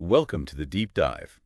Welcome to the deep dive.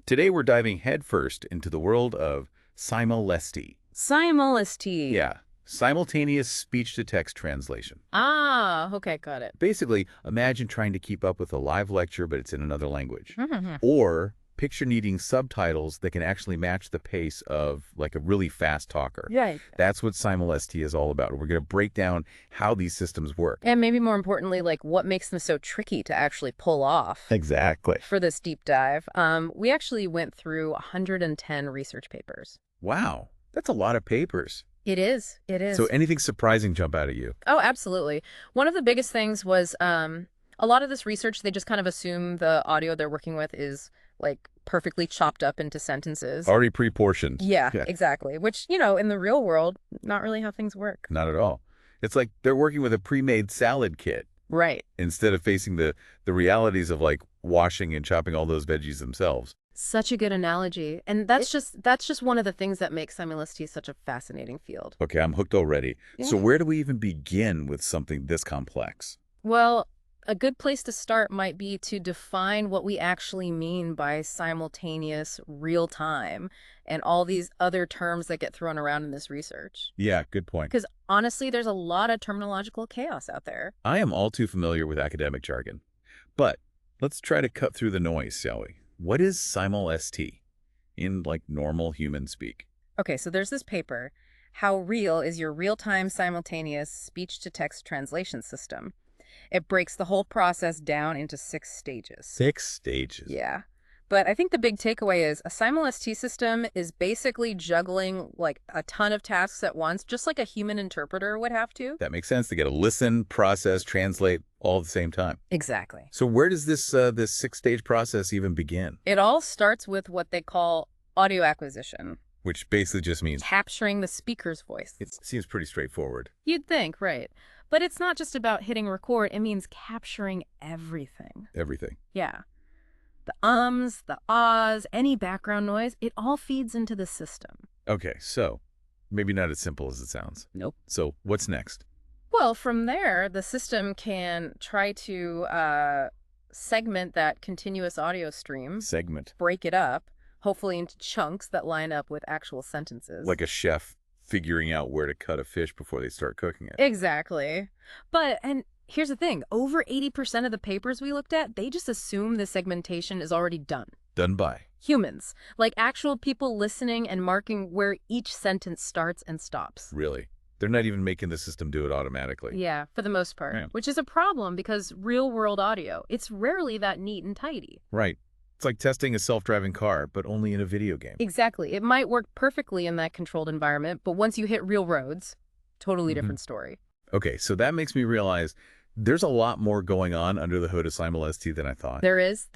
Today we're diving headfirst into the world of Simultaneous. Simultaneous. Yeah, simultaneous speech-to-text translation. Ah, okay, got it. Basically, imagine trying to keep up with a live lecture, but it's in another language. Mhm. Or picture needing subtitles that can actually match the pace of like a really fast talker. Right. That's what Simultaneous is all about. We're going to break down how these systems work. And maybe more importantly, like what makes them so tricky to actually pull off Exactly. for this deep dive. We actually went through 110 research papers. Wow, that's a lot of papers. It is. It is. So anything surprising jump out at you? Oh, absolutely. One of the biggest things was a lot of this research, they just kind of assume the audio they're working with is like perfectly chopped up into sentences. Already pre-portioned. Yeah, exactly. Which, in the real world, not really how things work. Not at all. It's like they're working with a pre-made salad kit Right. instead of facing the realities of like washing and chopping all those veggies themselves. Such a good analogy. And that's just one of the things that makes simultaneous such a fascinating field. Okay, I'm hooked already. Yeah. So where do we even begin with something this complex? Well, a good place to start might be to define what we actually mean by simultaneous, real time, and all these other terms that get thrown around in this research. Yeah, good point. Because honestly, there's a lot of terminological chaos out there. I am all too familiar with academic jargon. But let's try to cut through the noise, shall we? What is Simul-ST in like normal human speak? Okay, so there's this paper, How Real is Your Real-Time Simultaneous Speech-to-Text Translation System? It breaks the whole process down into 6 stages. 6 stages. Yeah. But I think the big takeaway is a Simul-ST system is basically juggling like a ton of tasks at once, just like a human interpreter would have to. That makes sense. To get to listen, process, translate all at the same time. Exactly. So where does this 6-stage process even begin? It all starts with what they call audio acquisition, Which basically just means capturing the speaker's voice. it seems pretty straightforward. You'd think, right? But it's not just about hitting record. It means capturing everything. Everything. Yeah. The ums, the ahs, any background noise, it all feeds into the system. Okay, so maybe not as simple as it sounds. Nope. So what's next? Well, from there, the system can try to segment that continuous audio stream, Segment. break it up, hopefully into chunks that line up with actual sentences. Like a chef figuring out where to cut a fish before they start cooking it. Exactly. And here's the thing, over 80% of the papers we looked at, they just assume the segmentation is already done. Done by Humans, like actual people listening and marking where each sentence starts and stops. really. They're not even making the system do it automatically. Yeah, for the most part, Yeah. which is a problem because real-world audio, it's rarely that neat and tidy. Right. It's like testing a self-driving car, but only in a video game. Exactly. It might work perfectly in that controlled environment, but once you hit real roads, totally different story. Okay, so that makes me realize there's a lot more going on under the hood of Simul-ST than I thought. There is.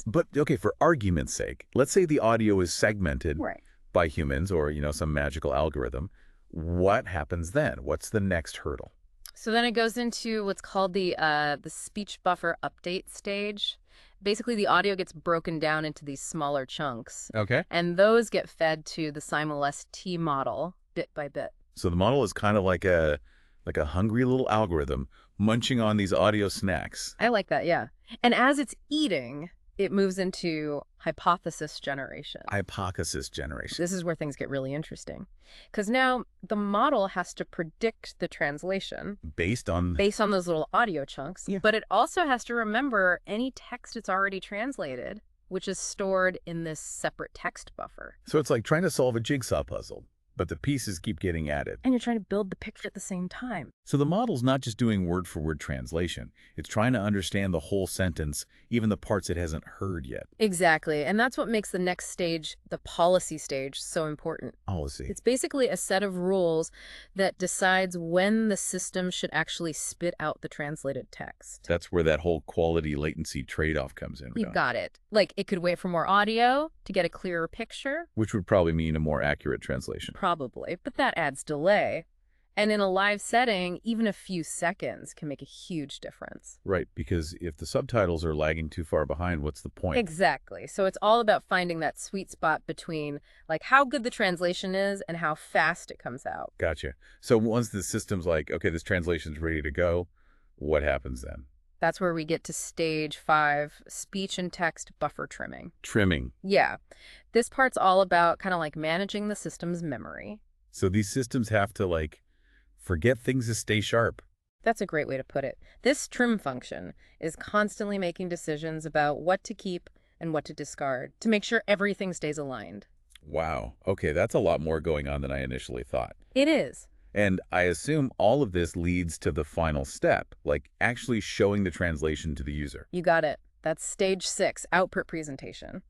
But, okay, for argument's sake, let's say the audio is segmented Right. by humans or, some magical algorithm. What happens then? What's the next hurdle? So then it goes into what's called the speech buffer update stage. Basically, the audio gets broken down into these smaller chunks, Okay. and those get fed to the Simul-ST model bit by bit. So the model is kind of like a hungry little algorithm munching on these audio snacks. I like that, yeah. And as it's eating, it moves into hypothesis generation. Hypothesis generation. This is where things get really interesting. Because now the model has to predict the translation Based on... based on those little audio chunks, Yeah. but it also has to remember any text it's already translated, which is stored in this separate text buffer. So it's like trying to solve a jigsaw puzzle, but the pieces keep getting added. And you're trying to build the picture at the same time. So the model's not just doing word-for-word translation. It's trying to understand the whole sentence, even the parts it hasn't heard yet. Exactly. And that's what makes the next stage, the policy stage, so important. Policy. It's basically a set of rules that decides when the system should actually spit out the translated text. That's where that whole quality latency trade-off comes in. You got it. Like, it could wait for more audio to get a clearer picture. Which would probably mean a more accurate translation. Probably, but that adds delay. And in a live setting, even a few seconds can make a huge difference. Right, because if the subtitles are lagging too far behind, what's the point? Exactly. So it's all about finding that sweet spot between like how good the translation is and how fast it comes out. Gotcha. So once the system's like, okay, this translation's ready to go, what happens then? That's where we get to stage 5, speech and text buffer trimming. Trimming. Yeah. This part's all about kind of like managing the system's memory. So these systems have to, like, forget things to stay sharp. That's a great way to put it. This trim function is constantly making decisions about what to keep and what to discard to make sure everything stays aligned. Wow. Okay, that's a lot more going on than I initially thought. It is. And I assume all of this leads to the final step, like actually showing the translation to the user. You got it. That's stage 6, output presentation.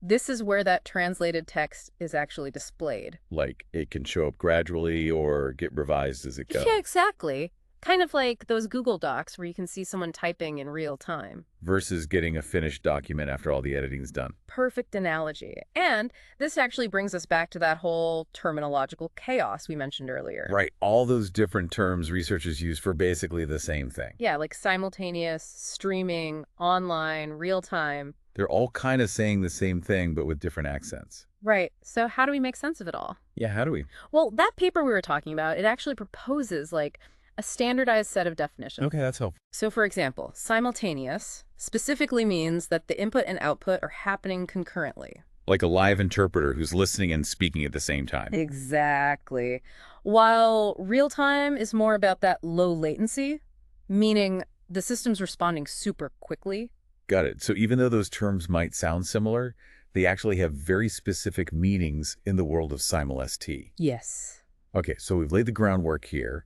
This is where that translated text is actually displayed. Like it can show up gradually or get revised as it goes. Yeah, exactly. Kind of like those Google Docs where you can see someone typing in real time. Versus getting a finished document after all the editing's done. Perfect analogy. And this actually brings us back to that whole terminological chaos we mentioned earlier. Right. All those different terms researchers use for basically the same thing. Yeah, like simultaneous, streaming, online, real time. They're all kind of saying the same thing, but with different accents. Right. So how do we make sense of it all? Yeah, how do we? Well, that paper we were talking about, it actually proposes like a standardized set of definitions. Okay, that's helpful. So for example, simultaneous specifically means that the input and output are happening concurrently. Like a live interpreter who's listening and speaking at the same time. Exactly. While real time is more about that low latency, meaning the system's responding super quickly. Got it. So even though those terms might sound similar, they actually have very specific meanings in the world of Simul-ST. Yes. Okay, so we've laid the groundwork here,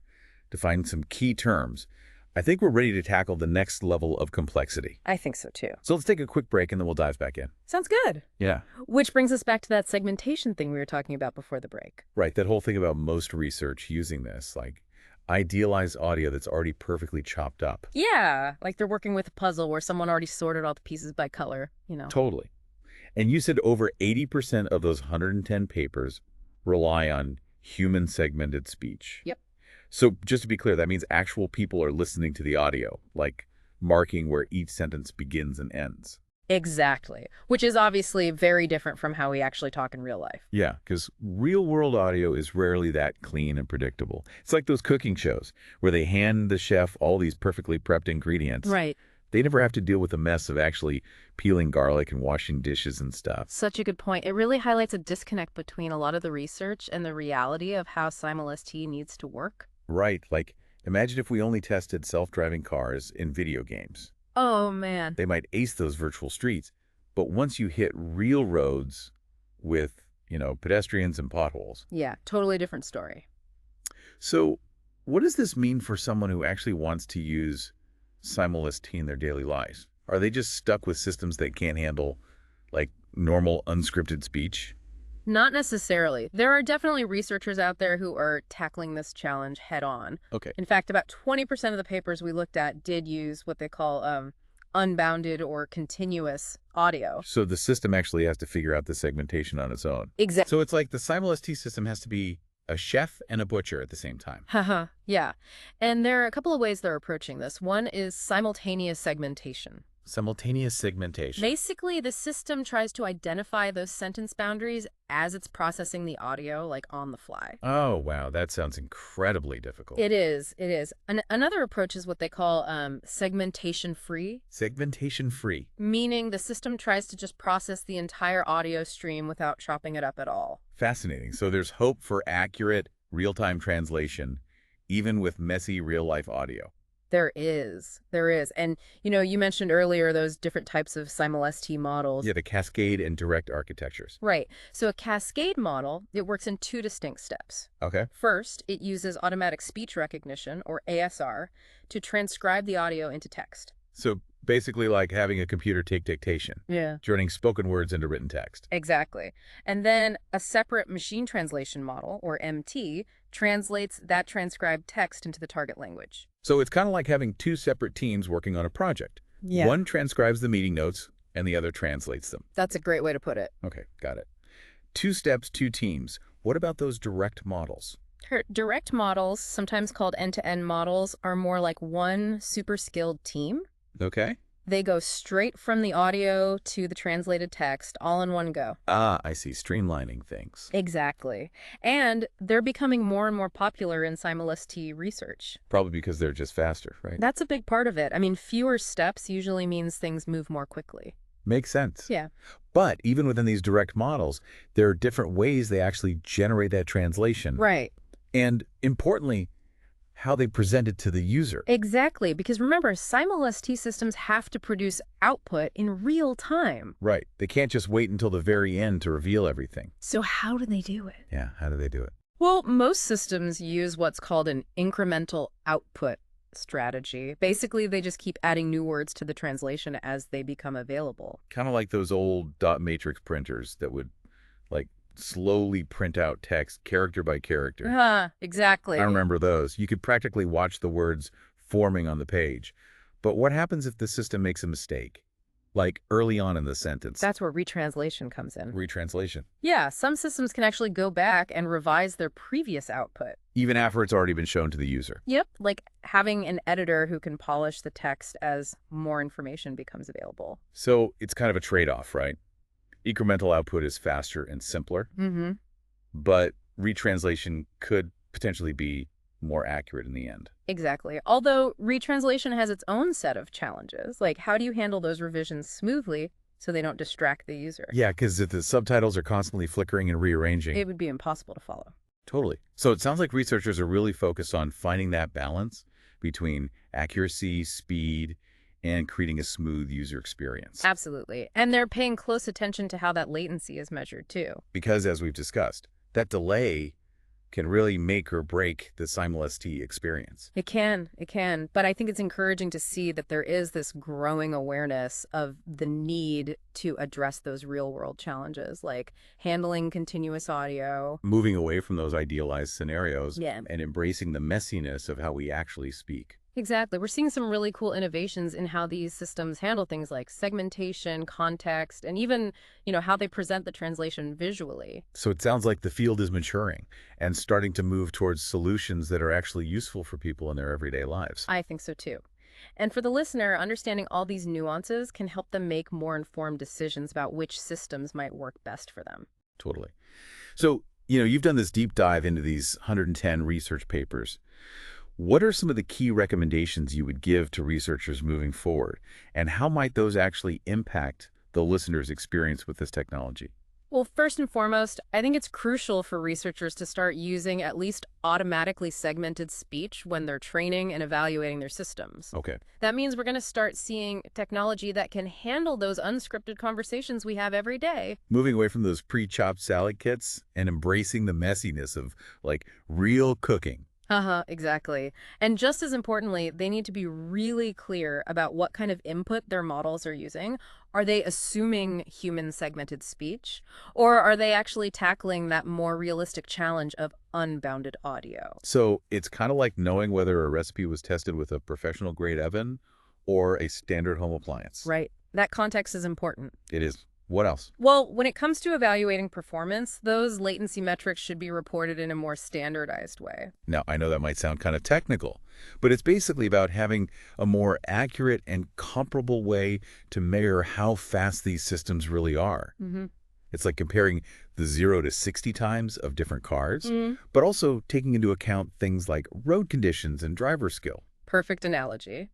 defined some key terms. I think we're ready to tackle the next level of complexity. I think so too. So let's take a quick break and then we'll dive back in. Sounds good. Yeah. Which brings us back to that segmentation thing we were talking about before the break. Right, that whole thing about most research using this, like idealized audio that's already perfectly chopped up. Yeah, like they're working with a puzzle where someone already sorted all the pieces by color, you know. Totally. And you said over 80% of those 110 papers rely on human segmented speech. Yep. So just to be clear, that means actual people are listening to the audio, like marking where each sentence begins and ends. Exactly. Which is obviously very different from how we actually talk in real life. Yeah, because real-world audio is rarely that clean and predictable. It's like those cooking shows where they hand the chef all these perfectly prepped ingredients. Right. They never have to deal with the mess of actually peeling garlic and washing dishes and stuff. Such a good point. It really highlights a disconnect between a lot of the research and the reality of how Simul-ST needs to work. Right, like imagine if we only tested self-driving cars in video games. Oh, man. They might ace those virtual streets, but once you hit real roads with, pedestrians and potholes. Yeah, totally different story. So what does this mean for someone who actually wants to use Simul-ST in their daily lives? Are they just stuck with systems that can't handle, like, normal unscripted speech? Not necessarily. There are definitely researchers out there who are tackling this challenge head on. Okay. In fact, about 20% of the papers we looked at did use what they call unbounded or continuous audio. So the system actually has to figure out the segmentation on its own. Exactly. So it's like the Simul-ST system has to be a chef and a butcher at the same time. Haha, yeah. And there are a couple of ways they're approaching this. One is simultaneous segmentation. Simultaneous segmentation. Basically, the system tries to identify those sentence boundaries as it's processing the audio, like on the fly. Oh, wow. That sounds incredibly difficult. It is. It is. Another approach is what they call segmentation-free. Segmentation-free. Meaning the system tries to just process the entire audio stream without chopping it up at all. Fascinating. So there's hope for accurate, real-time translation, even with messy real-life audio. There is. There is. And, you mentioned earlier those different types of Simul-ST models. Yeah, the cascade and direct architectures. Right. So a cascade model, it works in 2 distinct steps. Okay. First, it uses automatic speech recognition, or ASR, to transcribe the audio into text. So basically like having a computer take dictation. Yeah. Turning spoken words into written text. Exactly. And then a separate machine translation model, or MT, translates that transcribed text into the target language. So it's kind of like having 2 separate teams working on a project. Yeah. One transcribes the meeting notes and the other translates them. That's a great way to put it. Okay, got it. 2 steps, 2 teams. What about those direct models? Direct models, sometimes called end-to-end models, are more like one super skilled team. Okay. They go straight from the audio to the translated text, all in one go. Ah, I see. Streamlining things. Exactly. And they're becoming more and more popular in Simul-ST research. Probably because they're just faster, right? That's a big part of it. I mean, fewer steps usually means things move more quickly. Makes sense. Yeah. But even within these direct models, there are different ways they actually generate that translation. Right. And importantly, how they present it to the user. Exactly. Because remember, Simul-ST systems have to produce output in real time. Right. They can't just wait until the very end to reveal everything. So how do they do it? Yeah, how do they do it? Well, most systems use what's called an incremental output strategy. Basically, they just keep adding new words to the translation as they become available. Kind of like those old dot matrix printers that would, like, slowly print out text character by character. Exactly. I remember those. You could practically watch the words forming on the page. But what happens if the system makes a mistake? Like early on in the sentence. That's where retranslation comes in. Retranslation. Yeah, some systems can actually go back and revise their previous output. Even after it's already been shown to the user. Yep, like having an editor who can polish the text as more information becomes available. So it's kind of a trade-off, right? Incremental output is faster and simpler, Mm-hmm. but retranslation could potentially be more accurate in the end. Exactly. Although retranslation has its own set of challenges, like how do you handle those revisions smoothly so they don't distract the user? Yeah, because if the subtitles are constantly flickering and rearranging. It would be impossible to follow. Totally. So it sounds like researchers are really focused on finding that balance between accuracy, speed, and creating a smooth user experience. Absolutely. And they're paying close attention to how that latency is measured, too. Because, as we've discussed, that delay can really make or break the Simul-ST experience. It can. But I think it's encouraging to see that there is this growing awareness of the need to address those real-world challenges, like handling continuous audio. Moving away from those idealized scenarios Yeah. and embracing the messiness of how we actually speak. Exactly. We're seeing some really cool innovations in how these systems handle things like segmentation, context, and even, how they present the translation visually. So it sounds like the field is maturing and starting to move towards solutions that are actually useful for people in their everyday lives. I think so too. And for the listener, understanding all these nuances can help them make more informed decisions about which systems might work best for them. Totally. So, you've done this deep dive into these 110 research papers. What are some of the key recommendations you would give to researchers moving forward? And how might those actually impact the listener's experience with this technology? Well, first and foremost, I think it's crucial for researchers to start using at least automatically segmented speech when they're training and evaluating their systems. Okay. That means we're going to start seeing technology that can handle those unscripted conversations we have every day. Moving away from those pre-chopped salad kits and embracing the messiness of, like, real cooking. Exactly. And just as importantly, they need to be really clear about what kind of input their models are using. Are they assuming human segmented speech? Or are they actually tackling that more realistic challenge of unbounded audio? So it's kind of like knowing whether a recipe was tested with a professional grade oven or a standard home appliance. Right. That context is important. It is. What else? Well, when it comes to evaluating performance, those latency metrics should be reported in a more standardized way. Now, I know that might sound kind of technical, but it's basically about having a more accurate and comparable way to measure how fast these systems really are. Mm-hmm. It's like comparing the 0 to 60 times of different cars, but also taking into account things like road conditions and driver skill. Perfect analogy.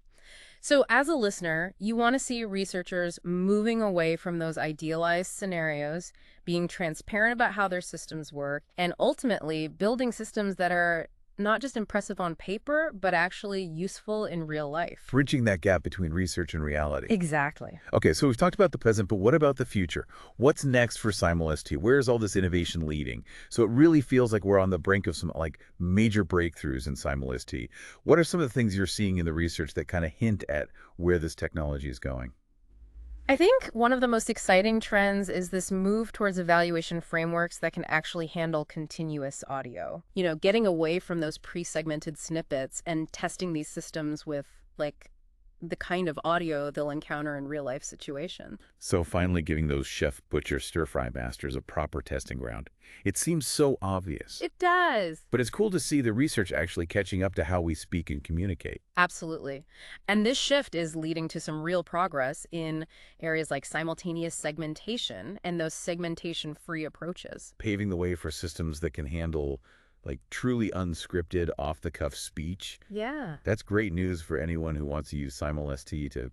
So as a listener, you want to see researchers moving away from those idealized scenarios, being transparent about how their systems work, and ultimately building systems that are not just impressive on paper, but actually useful in real life. Bridging that gap between research and reality. Exactly. Okay, so we've talked about the present, but what about the future? What's next for Simul-ST? Where is all this innovation leading? So it really feels like we're on the brink of some major breakthroughs in Simul-ST. What are some of the things you're seeing in the research that kind of hint at where this technology is going? I think one of the most exciting trends is this move towards evaluation frameworks that can actually handle continuous audio. Getting away from those pre-segmented snippets and testing these systems with, the kind of audio they'll encounter in real-life situation. So finally giving those chef butcher stir-fry masters a proper testing ground. It seems so obvious. It does. But it's cool to see the research actually catching up to how we speak and communicate. Absolutely. And this shift is leading to some real progress in areas like simultaneous segmentation and those segmentation-free approaches. Paving the way for systems that can handle like truly unscripted, off-the-cuff speech. Yeah. That's great news for anyone who wants to use SimulST to,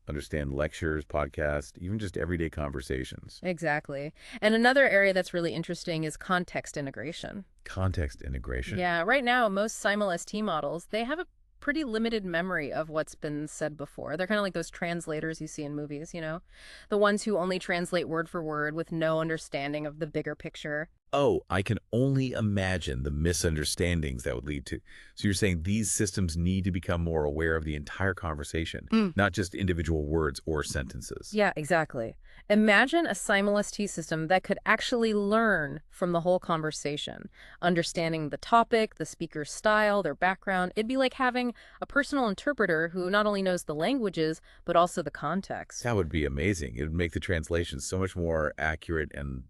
understand lectures, podcasts, even just everyday conversations. Exactly. And another area that's really interesting is context integration. Context integration. Yeah, right now, most SimulST models, they have a pretty limited memory of what's been said before. They're kind of like those translators you see in movies, the ones who only translate word for word with no understanding of the bigger picture. Oh, I can only imagine the misunderstandings that would lead to. So you're saying these systems need to become more aware of the entire conversation, not just individual words or sentences. Yeah, exactly. Imagine a SimulST system that could actually learn from the whole conversation, understanding the topic, the speaker's style, their background. It'd be like having a personal interpreter who not only knows the languages, but also the context. That would be amazing. It would make the translation so much more accurate and,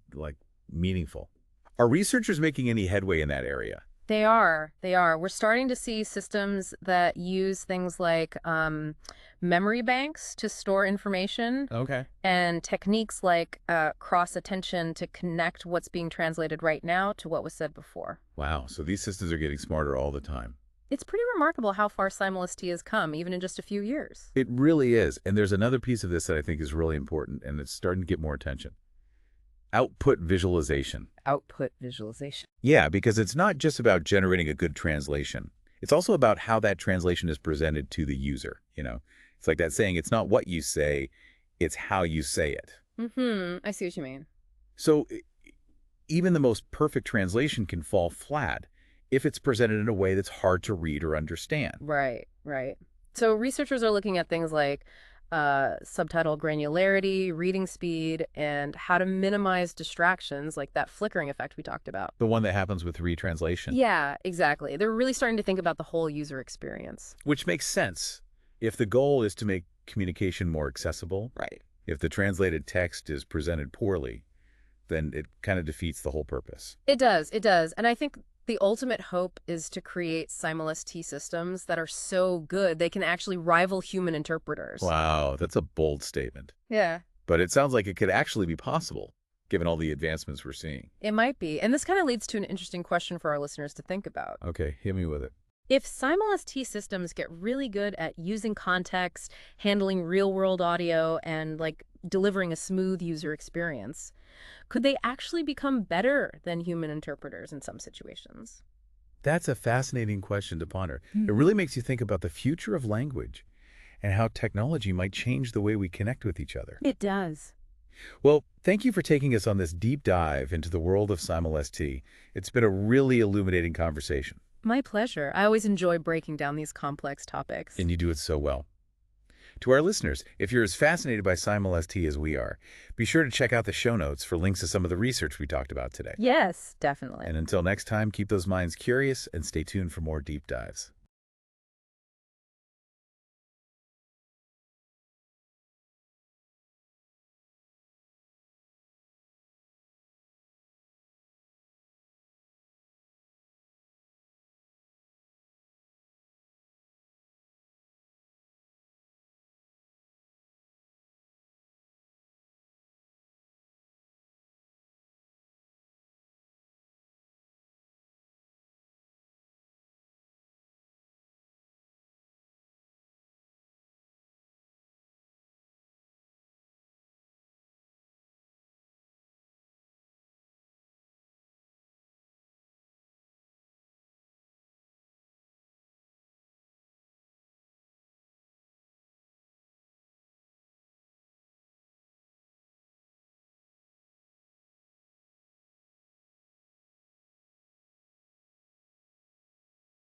meaningful. Are researchers making any headway in that area? They are. They are. We're starting to see systems that use things like memory banks to store information Okay. and techniques like cross-attention to connect what's being translated right now to what was said before. Wow. So these systems are getting smarter all the time. It's pretty remarkable how far SimulST has come, even in just a few years. It really is. And there's another piece of this that I think is really important, and it's starting to get more attention. Output visualization. Output visualization. Yeah, because it's not just about generating a good translation. It's also about how that translation is presented to the user, It's like that saying, it's not what you say, it's how you say it. I see what you mean. So even the most perfect translation can fall flat if it's presented in a way that's hard to read or understand. Right, right. So researchers are looking at things like subtitle granularity, reading speed, and how to minimize distractions like that flickering effect we talked about. The one that happens with retranslation. Yeah, exactly. They're really starting to think about the whole user experience. Which makes sense. If the goal is to make communication more accessible, Right. if the translated text is presented poorly, then it kind of defeats the whole purpose. It does, it does. And I think the ultimate hope is to create SimulST systems that are so good they can actually rival human interpreters. Wow, that's a bold statement. Yeah. But it sounds like it could actually be possible, given all the advancements we're seeing. It might be. And this kind of leads to an interesting question for our listeners to think about. Okay, hit me with it. If SimulST systems get really good at using context, handling real-world audio, and delivering a smooth user experience, could they actually become better than human interpreters in some situations? That's a fascinating question to ponder. It really makes you think about the future of language and how technology might change the way we connect with each other. It does. Well, thank you for taking us on this deep dive into the world of SimulST. It's been a really illuminating conversation. My pleasure. I always enjoy breaking down these complex topics. And you do it so well. To our listeners, if you're as fascinated by SimulST as we are, be sure to check out the show notes for links to some of the research we talked about today. Yes, definitely. And until next time, keep those minds curious and stay tuned for more deep dives.